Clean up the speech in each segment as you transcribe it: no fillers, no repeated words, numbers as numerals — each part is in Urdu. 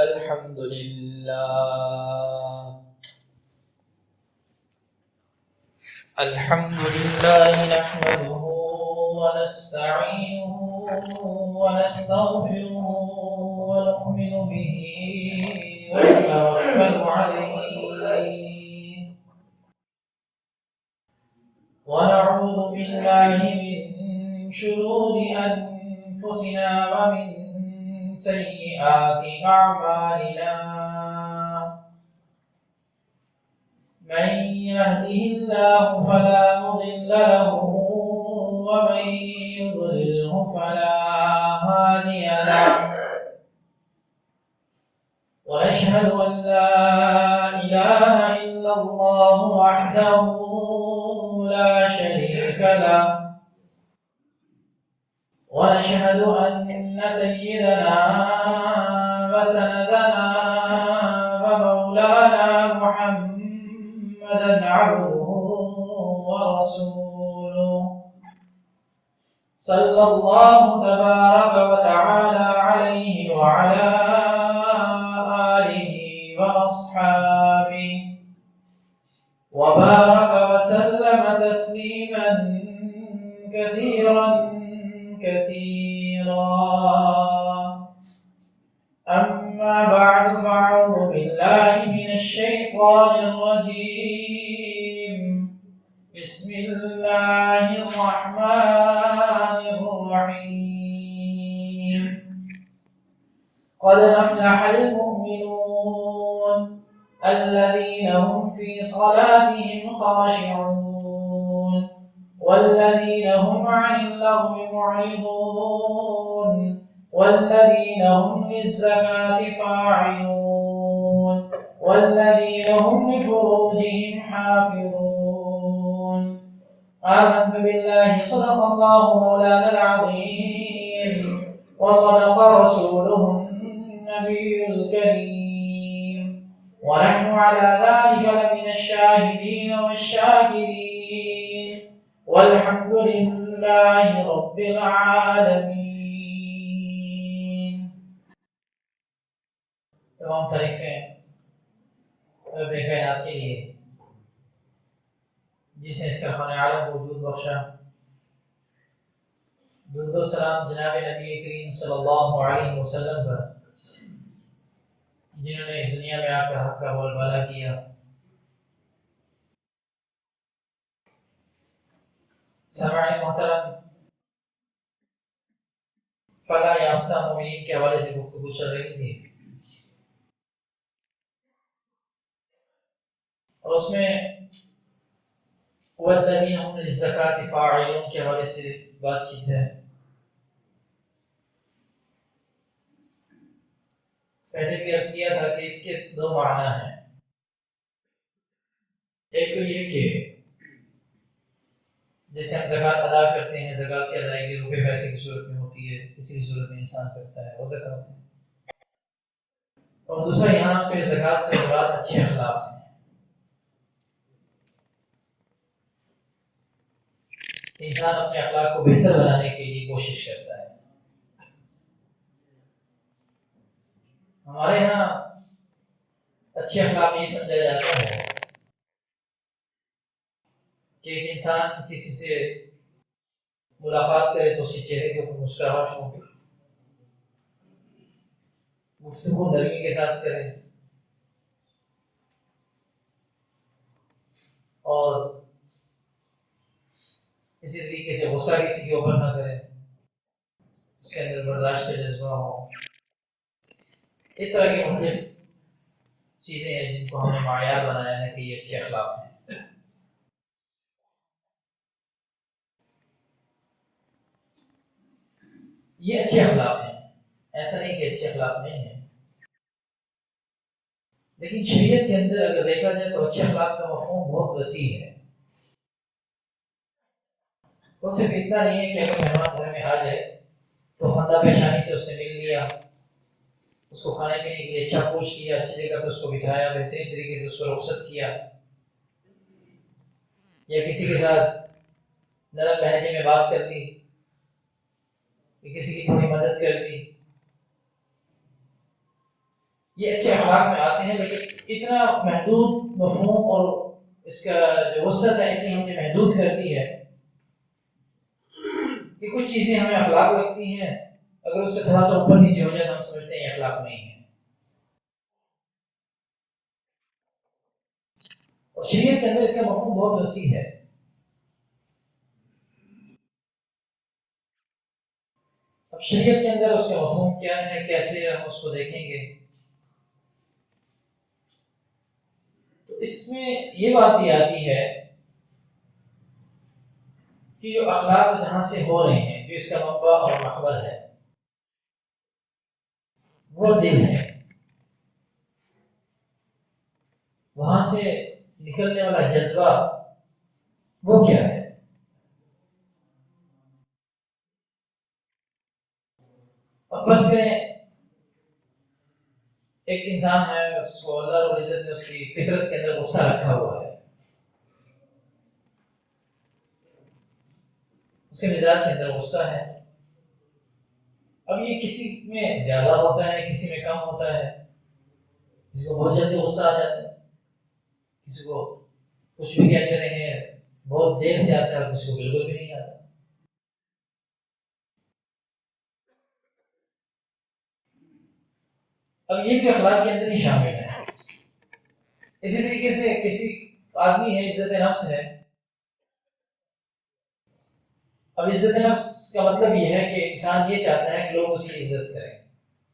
الحمد لله نحمده ونستعينه ونستغفره ونؤمن به ونتوكل عليه ونعوذ بالله من شرور أنفسنا ومن سيئات أعمالنا من يهده الله فلا مضل له ومن يضلله فلا هادي له ونشهد أن لا إله إلا الله وحده لا شريك له ونشهد أن سيدنا وسندنا ومولانا محمدا عبده ورسوله صلى الله تبارك وتعالى عليه وعلى آله وأصحابه وبارك وسلم تسليما كثيرا أما بعد فأعوذ بالله من الشيطان الرجيم بسم الله الرحمن الرحيم قد أفلح المؤمنون الذين هم في صلاتهم خاشعون والذين هم عن اللغو معرضون والذين هم للزكاة فاعلون والذين هم لفروجهم حافظون آمنت بالله صدق الله مولانا العظيم وصدق رسوله النبي الكريم ونحن على ذلك لمن الشاهدين والشاكرين والحمد لله رب العالمين. تمام تعریفیں رب کائنات کے لیے جس نے اس کا خانہ عالم کو وجود بخشا. درود و سلام جناب نبی کریم صلی اللہ علیہ وسلم پر جنہوں نے اس دنیا میں آ کر حق کا بول بالا کیا. سامعین محترم، فلاح یافتہ مومنین کے حوالے سے گفتگو چل رہی تھی اور اس میں والذین هم للزکاة فاعلون کے حوالے سے بات چیت ہے. پہلے بھی عرض کیا تھا کہ اس کے دو معنی ہیں. ایک تو یہ کہ جیسے ہم زکوٰۃ ادا کرتے ہیں، زکوٰۃ کی ادائیگی روپے پیسے کی صورت میں ہوتی ہے، کسی بھی صورت میں انسان کرتا ہے وہ زکوٰۃ ہے. اور دوسرا یہاں پہ زکوٰۃ سے مراد اچھے اخلاق ہیں. انسان اپنے اخلاق کو بہتر بنانے کے لیے کوشش کرتا ہے. ہمارے یہاں اچھے اخلاق یہ سمجھا جاتا ہے کہ ایک انسان کسی سے ملاقات کرے تو اس کے چہرے کے اوپر مسکراہٹ ہو، گفتگو نرمی کے ساتھ کرے اور اسی طریقے سے غصہ کسی کے اوپر نہ کرے، اس کے اندر برداشت کا جذبہ ہو. اس طرح کی مختلف چیزیں ہیں جن کو ہم نے معیار بنایا ہے کہ یہ اچھے اخلاق ہیں. یہ اچھے اخلاق ہیں، ایسا نہیں کہ اچھے اخلاق نہیں ہیں، لیکن شریعت کے اندر اگر دیکھا جائے تو اچھے اخلاق کا مفہوم بہت وسیع ہے. وہ صرف اتنا نہیں ہے کہ اگر مہمان گھر میں آ جائے تو خندہ پیشانی سے اس سے مل لیا، اس کو کھانے پینے کے لیے اچھا پوچھ کیا، اچھی جگہ پہ اس کو بٹھایا، بہترین طریقے سے اس کو رخصت کیا، یا کسی کے ساتھ نرم لہجے میں بات کر دی، کسی کی تھوڑی مدد کر دی. یہ اچھے اخلاق میں آتے ہیں، لیکن اتنا محدود مفہوم اور اس کا جو وسعت ہے اتنی ہمیں محدود کرتی ہے کہ کچھ چیزیں ہمیں اخلاق لگتی ہیں، اگر اس سے تھوڑا سا اوپر نیچے ہو جائے تو ہم سمجھتے ہیں یہ اخلاق نہیں ہے۔ اور شریعت کے اندر اس کا مفہوم بہت وسیع ہے۔ اب شریعت کے اندر اس کا مفہوم کیا ہے، کیسے ہم اس کو دیکھیں گے؟ تو اس میں یہ بات بھی آتی ہے کہ جو اخلاق جہاں سے ہو رہے ہیں، جو اس کا منبع اور محور ہے وہ دل ہے، وہاں سے نکلنے والا جذبہ وہ کیا ہے؟ اب فرض کریں ایک انسان ہے، اس کو اللہ رب العزت نے اس کی فطرت کے اندر غصہ رکھا ہوا ہے، اس کے مزاج کے اندر غصہ ہے۔ اب یہ کسی میں زیادہ ہوتا ہے، کسی میں کم ہوتا ہے، کسی کو بہت جلدی غصہ آ جاتا ہے، کسی کو کچھ بھی کہتے رہے بہت دیر سے آتا ہے، کسی کو بالکل بھی نہیں آتا۔ اب یہ بھی اخلاق کے اندر ہی شامل ہے۔ اسی طریقے سے کسی آدمی ہے، عزت نفس ہے۔ اب عزت نفس کا مطلب یہ ہے کہ انسان یہ چاہتا ہے کہ لوگ اس کی عزت کریں،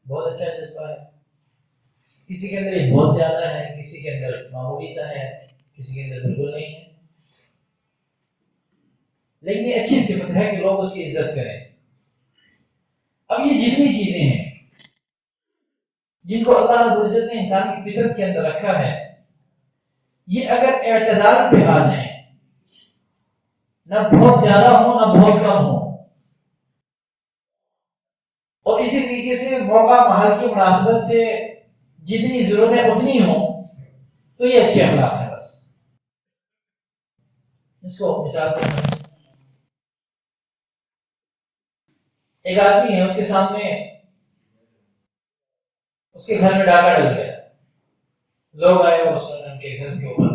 بہت اچھا جذبہ ہے۔ کسی کے اندر یہ بہت زیادہ ہے، کسی کے اندر معمولی سا ہے، کسی کے اندر بالکل نہیں ہے، لیکن یہ اچھی صفت ہے کہ لوگ اس کی عزت کریں۔ اب یہ جتنی چیزیں ہیں جن کو اللہ رب العزت نے انسان کی فطرت کے اندر رکھا ہے، یہ اگر اعتدال پہ آ جائیں، نہ بہت زیادہ ہو نہ بہت کم ہو، اور اسی طریقے سے موقع محل کی مناسبت سے جتنی ضرورت ہے اتنی ہو، تو یہ اچھے اخلاق ہے۔ بس اس کو مثال سے ایک آدمی ہے، اس کے سامنے اس کے گھر میں ڈاکہ ڈل گیا، لوگ آئے اور اس نے ان کے گھر کے اوپر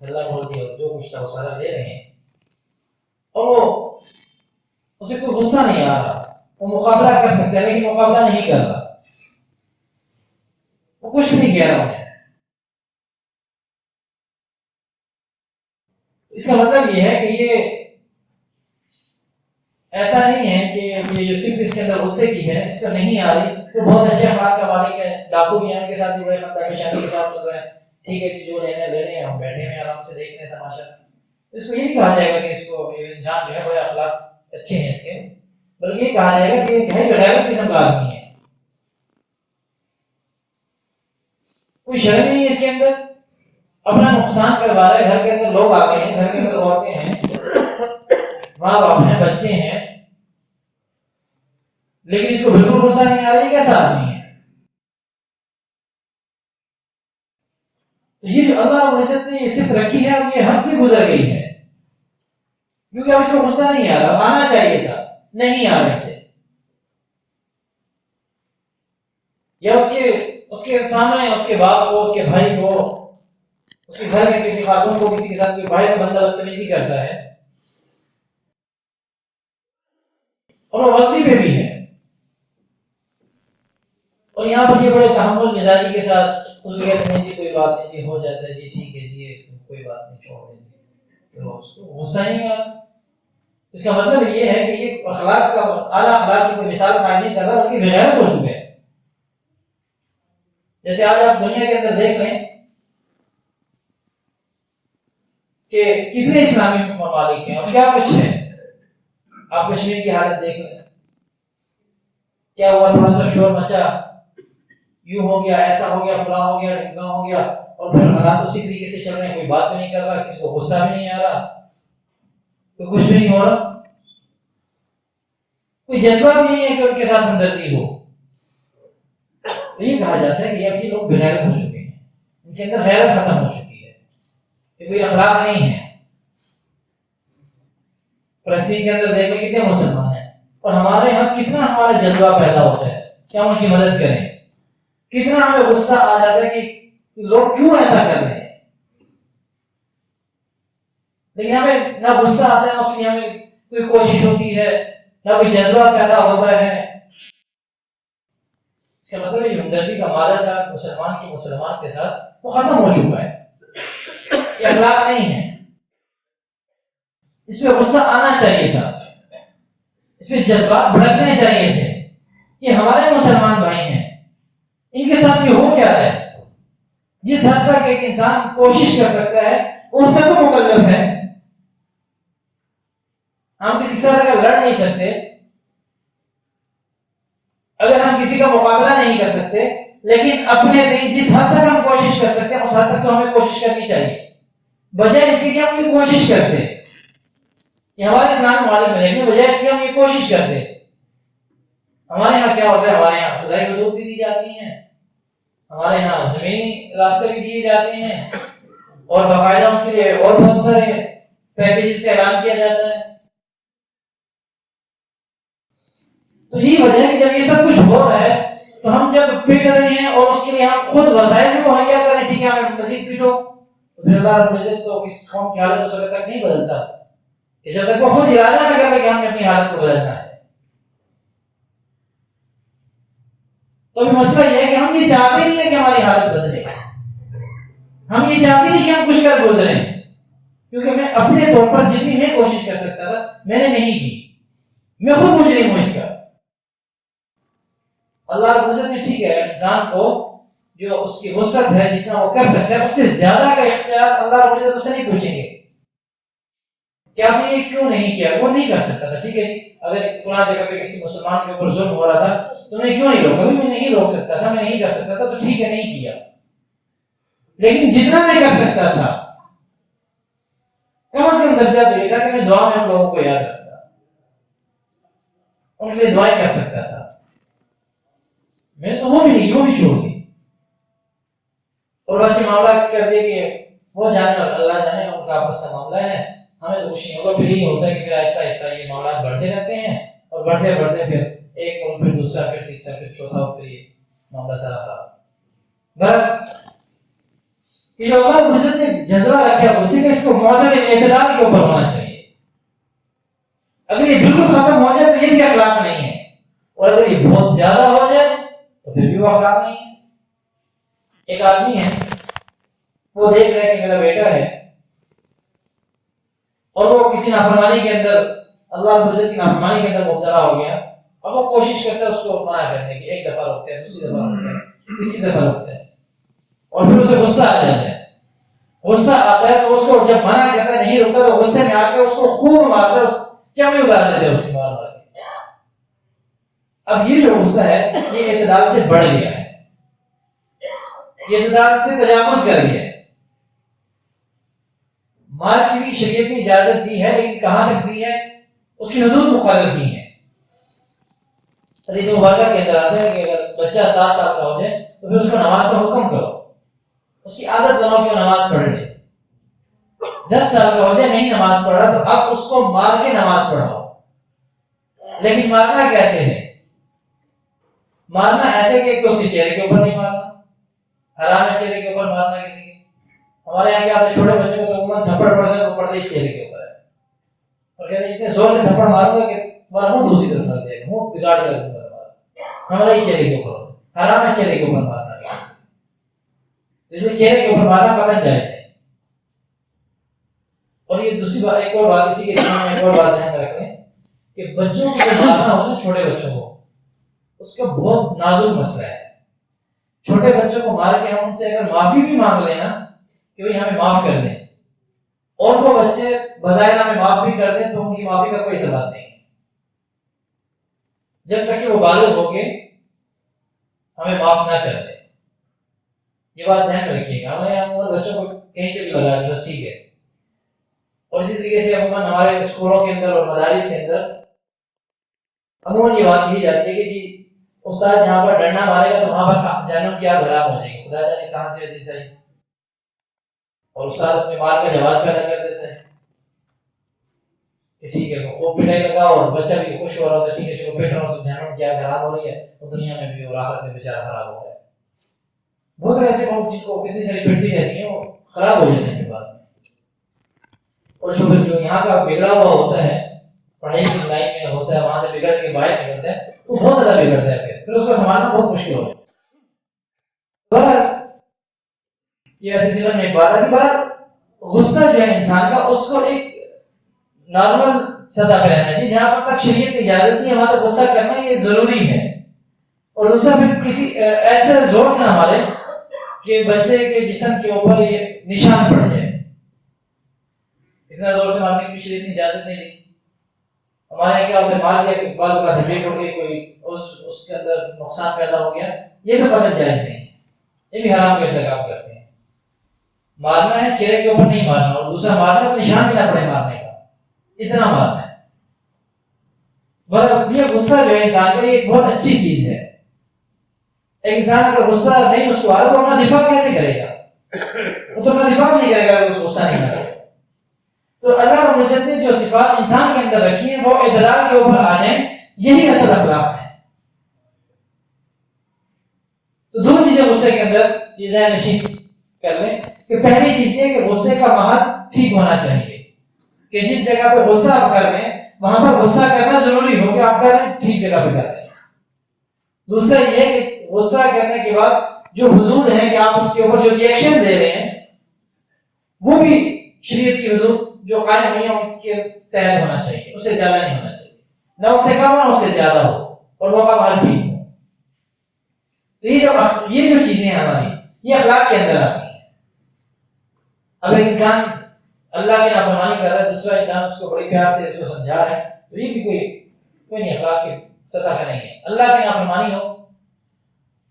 ہلا بول دیا، جو کچھ تھا وہ سارا لے رہے ہیں، اور وہ اسے کوئی غصہ نہیں آ رہا، وہ مقابلہ کر سکتا ہے لیکن مقابلہ نہیں کر رہا، وہ کچھ بھی نہیں کہہ رہا ہے۔ اس کا مطلب یہ ہے کہ یہ ایسا نہیں ہے کہ یہ جو صرف اس کے اندر غصے کی ہے، اس کا نہیں آ رہی، تو بہت اچھے اخلاق کا مالک ہے، ڈاکو بھی ان کے ساتھ جڑے ہیں، خطہ پیشانی کے ساتھ چل رہے ہیں، ٹھیک ہے جی، جو لینے لے رہے ہیں، ہم بیٹھے ہوئے آرام سے دیکھ رہے ہیں تماشا۔ اس کو یہ نہیں کہا جائے گا کہ اس کو یہ انسان جو ہے بڑے اخلاق اچھے ہیں اس کے، بلکہ یہ کہا جائے گا کہ یہ غیرت قسم کا آدمی ہے، کوئی شرم نہیں ہے اس کے اندر، اپنا نقصان کروا رہا ہے۔ گھر کے اندر لوگ آ گئے ہیں، گھر کے اندر عورتیں ہیں، ماں باپ ہیں، بچے ہیں، لیکن اس کو بالکل غصہ نہیں آ رہا، یہ کیسا آدمی ہے؟ تو یہ جو اللہ رب العزت نے یہ صفت رکھی ہے، اب یہ حد سے گزر گئی ہے، کیونکہ اب اس کو غصہ نہیں آ رہا، آنا چاہیے تھا، نہیں آ رہا اسے، یا اس کے سامنے اس کے باپ کو، اس کے بھائی کو، اس کے گھر میں کسی خاتون کو، کسی کے ساتھ کوئی بھائی کا بندہ بدتمیزی کرتا ہے اور وہ غلطی پہ بھی ہے، اور یہاں پر یہ بڑے تحمل مزاجی کے ساتھ اس کو کہتے ہیں جی کوئی بات نہیں جی، ہو جاتا ہے جی، ٹھیک ہے جی، کوئی بات نہیں، چھوڑ دیں جی، تو اس کو غصہ نہیں آ۔ اس کا مطلب یہ ہے کہ یہ اخلاق کا اعلیٰ اخلاق کی کوئی مثال قائم نہیں کر رہا، بلکہ بغیرت ہو چکے ہیں۔ جیسے آج آپ دنیا کے اندر دیکھ لیں کہ کتنے اسلامی ممالک ہیں اور کیا کچھ ہے، آپ کشمیر کی حالت دیکھ لیں، کیا ہوا، تھوڑا سا شور مچا، یوں ہو گیا، ایسا ہو گیا، فلاں ہو گیا، ڈھمکا ہو گیا، اور پھر حالات اسی طریقے سے چل رہے ہیں، کوئی بات بھی نہیں کر رہا، کسی کو غصہ بھی نہیں آ رہا، کوئی کچھ بھی نہیں ہو رہا، کوئی جذبہ بھی نہیں ہے کہ ان کے ساتھ ہمدردی ہو۔ تو یہ کہا جاتا ہے کہ اب یہ لوگ بغیرت ہو چکے ہیں، ان کے اندر غیرت ختم ہو چکی ہے، کہ کوئی اخلاق نہیں ہے۔ فلسطین کے اندر دیکھیں کتنے مسلمان ہیں، اور ہمارے یہاں کتنا ہمارا جذبہ پیدا ہوتا ہے کہ ہم ان کی مدد کریں، کتنا ہمیں غصہ آ جاتا ہے کہ لوگ کیوں ایسا کر رہے ہیں، لیکن ہمیں نہ غصہ آتا ہے، اس لیے ہمیں کوئی کوشش ہوتی ہے، نہ کوئی جذبہ پیدا ہوتا ہے۔ اس کا مطلب یہ ہمدردی کا مادہ تھا مسلمان کی مسلمان کے ساتھ وہ ختم ہو چکا ہے، یہ اخلاق نہیں ہے۔ اس پہ غصہ آنا چاہیے تھا، اس پہ جذبات بھڑکنے چاہیے تھے۔ یہ ہمارے مسلمان بھائی ہیں، ان کے ساتھ یہ ہو کیا ہے؟ جس حد تک ایک انسان کوشش کر سکتا ہے وہ اس کا تو مکلف ہے۔ ہم کسی کے ساتھ اگر لڑ نہیں سکتے، اگر ہم کسی کا مقابلہ نہیں کر سکتے، لیکن اپنے دن جس حد تک ہم کوشش کر سکتے ہیں اس حد تک تو ہمیں کوشش کرنی چاہیے، بجائے اس کی کہ ہم یہ کوشش کرتے۔ یہ ہمارے اسلام ممالک میں دیکھنے بجائے اس کی ہم یہ کوشش کرتے۔ ہمارے یہاں کیا ہوتا ہے، ہمارے یہاں فضائی حدود بھی دی جاتی ہیں، ہمارے یہاں زمینی راستے بھی دیے جاتے ہیں، اور باقاعدہ ان کے لیے اور بہت سارے پیکیجز کا اعلان کیا جاتا ہے۔ تو یہ وجہ ہے کہ جب یہ سب کچھ ہو رہا ہے تو ہم جب پیٹ رہے ہیں اور اس کے لیے ہم خود وسائل بھی مہیا کر رہے ہیں، ٹھیک ہے ہمیں مزید پیٹو، تو پھر اللہ رب العزت تو اس قوم کی حالت اس وقت تک نہیں بدلتا جب تک وہ خود ارادہ نہ کرے کہ ہم نے اپنی حالت کو بدلنا ہے۔ تو ابھی مسئلہ یہ ہے کہ ہم یہ چاہتے نہیں ہیں کہ ہماری حالت بدلے، ہم یہ چاہتے نہیں کہ ہم کچھ کر گزریں، کیونکہ میں اپنے طور پر جتنی میں کوشش کر سکتا تھا میں نے نہیں کی، میں خود مجرم ہوں اس کا۔ اللہ رب العزت نے ٹھیک ہے انسان کو جو اس کی وسعت ہے جتنا وہ کر سکتا ہے اس سے زیادہ کا اختیار اللہ رب العزت اسے نہیں پوچھیں گے کہ آپ نے یہ کیوں نہیں کیا، وہ نہیں کر سکتا تھا۔ ٹھیک ہے جی، اگر فلاں جگہ پہ کسی مسلمان کے اوپر ظلم ہو رہا تھا تو میں کیوں نہیں روکا، میں نہیں روک سکتا تھا، میں نہیں کر سکتا تھا، تو ٹھیک ہے نہیں کیا، لیکن جتنا میں کر سکتا تھا کم از کم درجہ تو یہ تھا کہ میں دعا میں ہم لوگوں کو یاد رکھتا، ان کے لیے دعائیں کر سکتا تھا۔ میں تو وہ بھی نہیں، وہ بھی چھوڑ دی اور بس یہ معاملہ کر دیا کہ وہ جانے اور اللہ جانے ان کا آپس کا معاملہ ہے، ہمیں تو کچھ نہیں ہوگا۔ پھر یہ ہوتا ہے کہ پھر آہستہ آہستہ یہ معاملات بڑھتے رہتے ہیں اور بڑھتے بڑھتے پھر ایک ملک پھر دوسرا پھر تیسرا پھر چوتھا اور پھر یہ معاملہ سارا خراب۔ یہ جو اللہ رب العزت نے جذبہ رکھا اسی کا اس کو معتدل اعتدال کے اوپر ہونا چاہیے۔ اگر یہ بالکل ختم ہو جائے تو یہ بھی اخلاق نہیں ہے، اور اگر یہ بہت زیادہ ہو جائے تو پھر بھی وہ اخلاق نہیں ہے۔ ایک آدمی ہے، وہ دیکھ رہا ہے کہ میرا بیٹا ہے اور وہ کسی نافرمانی کے اندر، اللہ رب العزت کی نافرمانی کے اندر مبتلا ہو گیا، اب وہ کوشش کرتا ہے اس کو منع کرنے کی، ایک دفعہ روکتے ہیں، دوسری دفعہ روکتے ہیں، تیسری دفعہ روکتے ہیں، اور پھر اسے غصہ آ جاتا ہے۔ غصہ آتا ہے تو اس کو جب منع کرتا ہے نہیں روکتا تو غصے میں آ کے اس کو خوب مارتا ہے، کیا نہیں اتار دیتے اس کی مار کے۔ اب یہ جو غصہ ہے یہ اعتدال سے بڑھ گیا ہے، یہ اعتدال سے تجاوز کر گیا ہے۔ مار کی بھی شریعت نے اجازت دی ہے، لیکن کہاں تک دی ہے، اس کی حدود مقرر کی ہے۔ حدیث مبارکہ کے اندر آتا ہے کہ اگر بچہ 7 سال کا ہو جائے تو پھر اس کو نماز کا حکم کرو، اس کی عادت بناؤ کہ وہ نماز پڑھ لے۔ 10 سال کا ہو جائے نہیں نماز پڑھ رہا تو اب اس کو مار کے نماز پڑھاؤ، لیکن مارنا کیسے ہے؟ مارنا ایسے کہ اس کے چہرے کے اوپر نہیں مارنا، حرام ہے چہرے کے اوپر مارنا کسی کے۔ ہمارے یہاں کیا ہوتا ہے، چھوٹے بچوں کو عموماً تھپڑ پڑتا ہے تو پڑتے ہی چہرے کے اوپر ہے، اور کہتے ہیں اتنے زور سے تھپڑ ماروں گا کہ تمہارا منہ دوسری طرف لگ جائے گا، منہ بگاڑ کر دوں گا تمہارا۔ ہمارا ہی چہرے کے اوپر ہوتا ہے، حرام ہے چہرے کے اوپر مارنا، چہرے کے اوپر مارنا قطعاً جائز ہے۔ اور یہ دوسری بات، ایک اور بات اسی کے سامنے ایک اور بات ذہن میں رکھ لیں کہ بچوں کو جو مارنا ہوتا ہے، چھوٹے بچوں کو، اس کا بہت نازک مسئلہ ہے۔ چھوٹے بچوں کو مار کے ہم ان سے اگر معافی بھی مانگ لینا کہ بھائی ہمیں معاف کر دیں، اور وہ بچے بظاہر ہمیں معاف بھی کر دیں تو ان کی معافی کا کوئی اعتبار نہیں ہے جب تک کہ وہ بالغ ہو کے ہمیں معاف نہ کر دیں۔ یہ بات ذہن میں رکھیے گا۔ ہمیں عموماً بچوں کو کہیں سے بھی لگا دیں بس ٹھیک ہے، اور اسی طریقے سے عموماً ہمارے اسکولوں کے اندر اور مدارس کے اندر عموماً یہ بات کہی جاتی ہے کہ جی استاد جہاں پر ڈرنا مارے گا تو وہاں پر جہنم کی آگ برآمد ہو جائے گی، خدا جانے کہاں سے حدیث آئی، اور استاد اپنے مار کا جواز پیدا کر دیتا ہے کہ ٹھیک ہے خوب پٹائی لگا اور بچہ بھی خوش ہو رہا ہوتا ہے، ٹھیک ہے چلو پیٹ رہا ہو تو جہنم کی آگ حرام ہو رہی ہے، اور دنیا میں بھی اور آخرت میں بیچارہ خراب ہو گیا۔ بہت سارے ایسے لوگ جن کو کتنی ساری پٹی رہتی ہیں وہ خراب ہو جاتے ہیں بعد میں، اور جو یہاں کا بگڑا ہوا ہوتا ہے پڑھائی کی لائن میں ہوتا ہے وہاں سے بگڑ کے باہر نکلتا ہے تو بہت زیادہ بگڑتا ہے، پھر اس کو سنبھالنا بہت مشکل ہو جاتا ہے۔ یہ ایسی سمجھ میں ایک بات ہے کہ غصہ جو ہے انسان کا اس کو ایک نارمل سطح پہ رہنا چاہیے، جہاں پر تک شریعت کی اجازت نہیں ہے وہاں تک غصہ کرنا یہ ضروری ہے، اور دوسرا پھر کسی ایسے زور سے نہ مارے کہ بچے کے جسم کے اوپر یہ نشان پڑ جائے، اتنا زور سے مارنے کی شریعت نے اجازت نہیں دی۔ ہمارے یہاں کیا ہوتا ہے مار دیا بعض کا ڈبیٹ ہو گئی، کوئی اس کے اندر نقصان پیدا ہو گیا، یہ بھی قتل جائز نہیں ہے، یہ بھی حرام کا ارتکاب کرتے ہیں۔ مارنا ہے چہرے کے اوپر نہیں مارنا، اور دوسرا مارنا ہے نشان بھی نہ پڑے مارنے کا، اتنا مارنا ہے۔ یہ غصہ جو ہے انسان کا یہ ایک بہت اچھی چیز ہے۔ ایک انسان اگر غصہ نہیں اس کو آ رہا تو اپنا دفاع کیسے کرے گا؟ وہ تو اپنا دفاع نہیں کرے گا اگر اس کو غصہ نہیں آ رہا۔ تو اللہ رب العزت نے جو صفات انسان کے اندر رکھی ہیں وہ اعتدال کے اوپر آ جائیں، یہی اصل اخلاق ہے۔ تو دو چیزیں غصے کے اندر یہ ذہن نشین کر لیں کہ پہلی چیز یہ کہ غصے کا محل ٹھیک ہونا چاہیے، کہ جس جگہ پہ غصہ آپ کر رہے ہیں وہاں پر غصہ کرنا ضروری ہو کہ آپ کر رہے ہیں ٹھیک جگہ پہ کر رہے ہیں۔ دوسرا یہ کہ غصہ کرنے کے بعد جو حدود ہیں کہ آپ اس کے اوپر جو ریئیکشن دے رہے ہیں وہ بھی شریعت کی حدود جو قائم ہوئی ہیں ان کے تحت ہونا چاہیے، اس سے زیادہ نہیں ہونا چاہیے، نہ اس سے کم نہ اس سے زیادہ ہو، اور وہ کا محل ٹھیک ہو۔ تو یہ جو چیزیں ہیں ہماری یہ اخلاق کے اندر آتی ہیں۔ اب ایک انسان اللہ کی نافرمانی کر رہا ہے، دوسرا انسان اس کو بڑی پیار سے اس کو سمجھا رہا ہے، تو یہ بھی کوئی نہیں اخلاق کی سطح کا نہیں ہے۔ اللہ کی نافرمانی ہو،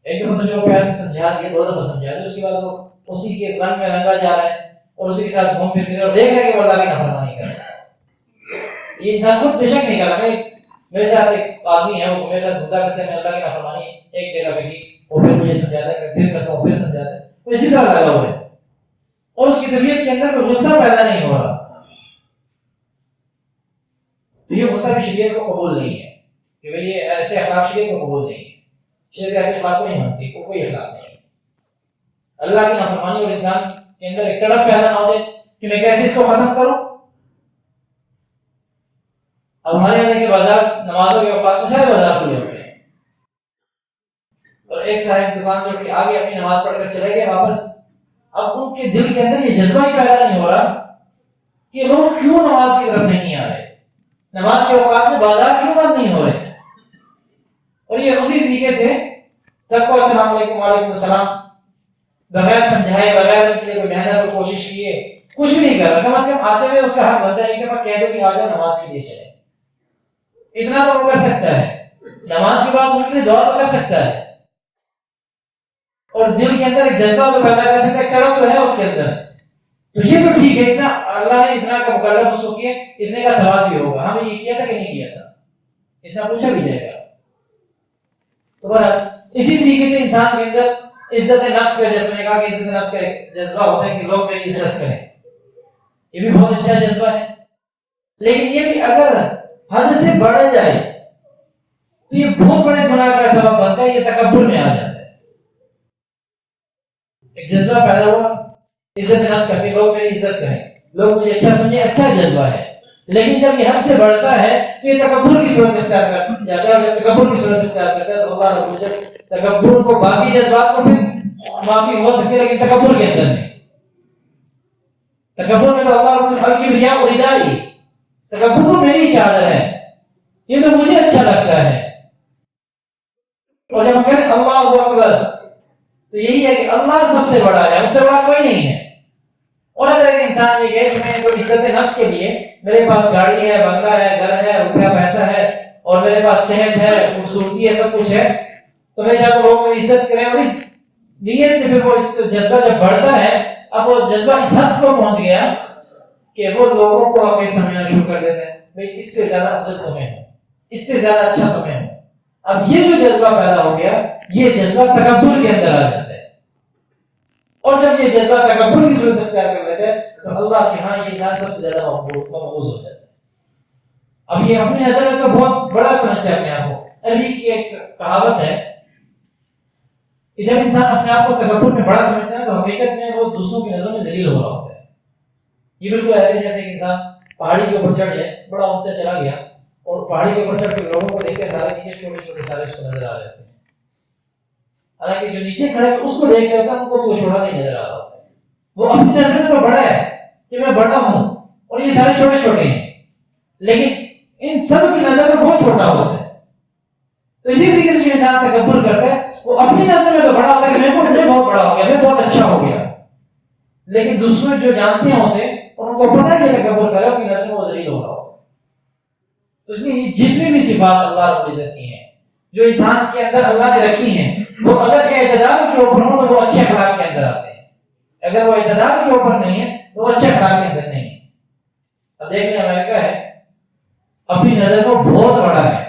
ایک دفعہ تو جو پیار سے سمجھا دیا، دو دفعہ سمجھا دیا، اس کے بعد وہ اسی کے رنگ میں رنگا جا رہا ہے اور اسی کے ساتھ گھوم پھر رہا ہے اور دیکھ رہا ہے کہ وہ اللہ کی نافرمانی کر رہا ہے۔ یہ انسان خود بے شک نہیں کر رہا۔ میرے ساتھ ایک آدمی ہے وہ میرے ساتھ گھومتا کرتے ہیں، میں اللہ کی نافرمانی ایک جگہ پہ کی، وہ پھر مجھے سمجھاتا ہے، پھر کرتا ہوں، پھر سمجھاتا ہے، وہ اسی طرح لگا ہوا ہے اور اس کی طبیعت کے اندر کوئی غصہ پیدا نہیں ہو رہا۔ تو یہ غصہ بھی شریعت کو قبول نہیں ہے، کہ بھئی یہ ایسے اخلاق شریعت کو قبول نہیں ہے، شریعت ایسے اخلاق کو نہیں مانتی، کوئی اخلاق نہیں ہے۔ اللہ کی نافرمانی اور انسان کے اندر ایک تڑپ پیدا نہ ہو جائے کہ میں کیسے اس کو ختم کروں۔ اب ہمارے یہاں کے بازار نمازوں کے اوقات میں سارے بازار کھلے ہوتے ہیں، اور ایک صاحب دکان سے اٹھ کے آگے اپنی نماز پڑھ کر چلے گئے واپس۔ اب ان کے دل کے اندر یہ جذبہ ہی پیدا نہیں ہو رہا کہ لوگ کیوں نماز کی طرف نہیں آ رہے، نماز کے اوقات میں بازار کیوں بند نہیں ہو رہے، اور یہ اسی طریقے سے سب کو السلام علیکم وعلیکم السلام بغیر سمجھائے، بغیر ان کے لیے کوئی محنت اور کوشش کیے کچھ بھی نہیں کر رہا۔ کم از کم آتے ہوئے اس کا حق بنتا ہے کہ میں کہہ دوں کہ آ جاؤ نماز کے لیے چلے، اتنا تو وہ کر سکتا ہے۔ نماز کے بعد ان کے لیے دعا تو کر سکتا ہے، اور دل کے اندر ایک جذبہ تو پیدا کر سکتا ہے، کرو تو ہے اس کے اندر، تو یہ تو ٹھیک ہے، اتنا اللہ نے اتنا کا مکلف اس کو کیا، اتنے کا ثواب بھی ہوگا۔ ہمیں یہ کیا تھا کہ نہیں کیا تھا، اتنا پوچھا بھی جائے گا۔ تو اسی طریقے سے انسان کے اندر عزت نفس کا، جیسے میں کہا کہ عزت نفس کا جذبہ ہوتا ہے کہ لوگ میری عزت کریں، یہ بھی بہت اچھا جذبہ ہے، لیکن یہ بھی اگر حد سے بڑھ جائے تو یہ بہت بڑے گناہ کا سبب بنتا ہے، یہ تکبر میں آ جاتا ہے۔ ایک جذبہ پیدا ہوا عزت نفس کا کہ لوگ میری عزت کریں، لوگ مجھے اچھا سمجھیں، اچھا جذبہ ہے، لیکن جب یہ حد سے بڑھتا ہے تو یہ تکبر کی صورت اختیار کر جاتا ہے، اور جب تکبر کی صورت اختیار کرتا ہے تو اللہ رب العزت تکبر کو، باقی جذبات کو پھر معافی ہو سکتی ہے لیکن تکبر کے اندر نہیں۔ تکبر میں تو اللہ رب العزت کی ریا اور ردائی، تکبر تو میری چادر ہے، یہ تو مجھے اچھا لگتا ہے، اور جب ہم کہتے ہیں اللہ اکبر تو یہی ہے کہ اللہ سب سے بڑا ہے، اس سے بڑا کوئی نہیں ہے۔ اور اگر ایک انسان یہ کہے کہ میں کوئی عزت نفس کے لیے میرے پاس گاڑی ہے، بنگلہ ہے، گھر ہے، روپیہ پیسہ ہے، اور میرے پاس صحت ہے، خوبصورتی ہے، سب کچھ ہے، تو میں چاہتا ہوں لوگ میری عزت کریں، اور اس نیت سے پھر وہ جذبہ جب بڑھتا ہے، اب وہ جذبہ اس حد کو پہنچ گیا کہ وہ لوگوں کو واقعی سمجھنا شروع کر دیتے ہیں بھئی اس سے زیادہ افضل تمہیں ہو، اس سے زیادہ اچھا تمہیں ہو۔ اب یہ جو جذبہ پیدا ہو گیا، یہ جذبہ تکبر کے اندر آ جاتا ہے، اور جب یہ جذبہ تکبر کی صورت اختیار کر لیتا ہے تو اللہ کے ہاں یہ انسان سب سے زیادہ مقبوض ہو جاتا ہے۔ اب یہ اپنی نظر میں تو بہت بڑا سمجھتا ہے اپنے آپ کو۔ عربی کی ایک کہاوت ہے کہ جب انسان اپنے آپ کو تکبر میں بڑا سمجھتا ہے تو حقیقت میں وہ دوسروں کی نظروں میں ذلیل ہو رہا ہوتا ہے. یہ بالکل ایسے جیسے کہ انسان پہاڑی کے اوپر چڑھ جائے, بڑا اونچا چلا گیا اور پہاڑی کے اوپر چڑھ کے لوگوں کو دیکھ کے سارے نیچے چھوٹے چھوٹے سارے اس کو نظر آ جاتے ہیں. حالانکہ جو نیچے کھڑے ہیں اس کو دیکھ کے ہوتا ہے ان کو بھی وہ چھوٹا سا ہی نظر آ رہا ہوتا ہے. وہ اپنی نظر میں تو بڑا ہے کہ میں بڑا ہوں اور یہ سارے چھوٹے چھوٹے ہیں, لیکن ان سب کی نظر میں بہت چھوٹا ہوتا ہے. تو اسی طریقے سے جو انسان تکبر کرتا ہے وہ اپنی نظر میں تو بڑا ہوتا ہے کہ میں بہت بڑا ہو گیا, میں بہت اچھا ہو گیا, لیکن دوسرے جو جانتے ہیں اسے اور ان کو پتہ ہے کہ تکبر کرے اپنی نظر میں وہ ذلیل ہو رہا ہوتا ہے. تو اس لیے جتنی بھی صفات اللہ رب العزت کی ہیں جو انسان کے اندر اللہ نے رکھی ہیں, وہ اگر اعتدال کے اوپر ہوں تو وہ اچھے اخلاق کے اندر آتے ہیں. اگر وہ اعتدال کے اوپر نہیں ہے تو وہ اچھے اخلاق کے اندر نہیں ہے. اب دیکھ لیں امریکہ ہے اپنی نظر میں بہت بڑا ہے,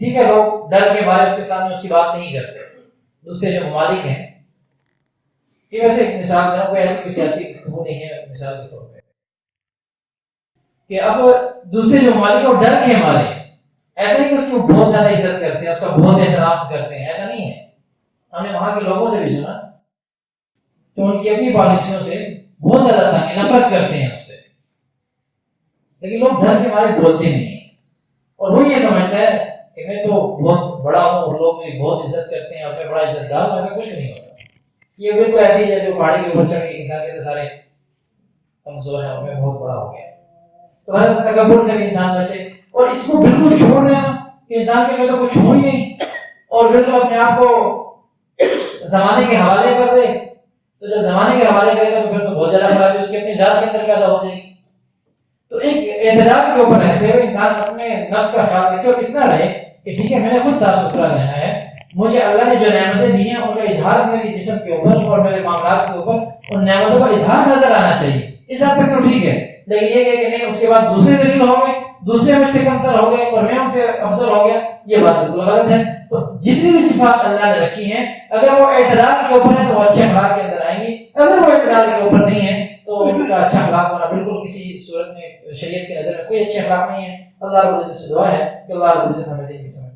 ٹھیک ہے, لوگ ڈر کے مارے اس کے سامنے اس کی بات نہیں کرتے. دوسرے جو ممالک ہیں, یہ ویسے ایک مثال ہے, کوئی ایسی کوئی سیاسی گفتگو نہیں ہے مثال کے طور پہ, کہ اب دوسرے جو ممالک وہ ڈر کے مارے ایسا نہیں کہ اس کی بہت زیادہ عزت کرتے ہیں, اس کا بہت احترام کرتے ہیں, ایسا نہیں ہے. ہم نے وہاں کے لوگوں سے بھی سنا تو ان کی اپنی پالیسیوں سے بہت زیادہ نفرت کرتے ہیں اس سے, لیکن لوگ ڈر کے مارے بولتے نہیں ہیں. اور وہ یہ سمجھتا ہے کہ میں تو بہت بڑا ہوں اور لوگ میری بہت عزت کرتے ہیں اور میں بڑا عزت دار ہوں, ایسا کچھ نہیں ہوتا. یہ بالکل ایسے ہی جیسے پہاڑی کے اوپر چڑھ کے انسان کے سارے کمزور ہیں اور میں بہت بڑا ہو گیا. تو ہر تکبر سے بھی انسان بچے اور اس کو بالکل چھوڑ دینا کہ انسان کے تو کچھ ہو ہی نہیں اور بالکل اپنے آپ کو زمانے کے حوالے کر دے. تو جب زمانے کے حوالے کرے گا تو پھر تو بہت زیادہ خرابی اس کی اپنی ذات کے اندر پیدا ہو جائے گی. تو ایک اعتدال کے اوپر رہتے ہوئے انسان اپنے نفس کا خیال رکھے اور اتنا رہے کہ ٹھیک ہے میں نے خود صاف ستھرا رہنا ہے, مجھے اللہ نے جو نعمتیں دی ہیں ان کا اظہار میرے جسم کے اوپر اور میرے معاملات کے اوپر ان نعمتوں کا اظہار نظر آنا چاہیے. اس حد تک تو ٹھیک ہے, لیکن یہ کہ نہیں اس کے بعد دوسرے ذلیل ہو گئے, دوسرے مجھ سے کمتر ہو گئے اور میں ان سے افضل ہو گیا, یہ بات بالکل غلط ہے. تو جتنی بھی صفات اللہ نے رکھی ہیں اگر وہ اعتدال کے اوپر ہے تو وہ اچھے اخلاق کے اندر آئیں گی, اگر وہ اعتدال کے اوپر نہیں ہے تو ان کا اچھا اخلاق ہونا بالکل کسی صورت میں شریعت کی نظر میں کوئی اچھے اخلاق نہیں ہے. اللہ رب العزت سے دعا ہے کہ اللہ رب العزت ہمیں دین کی سمجھ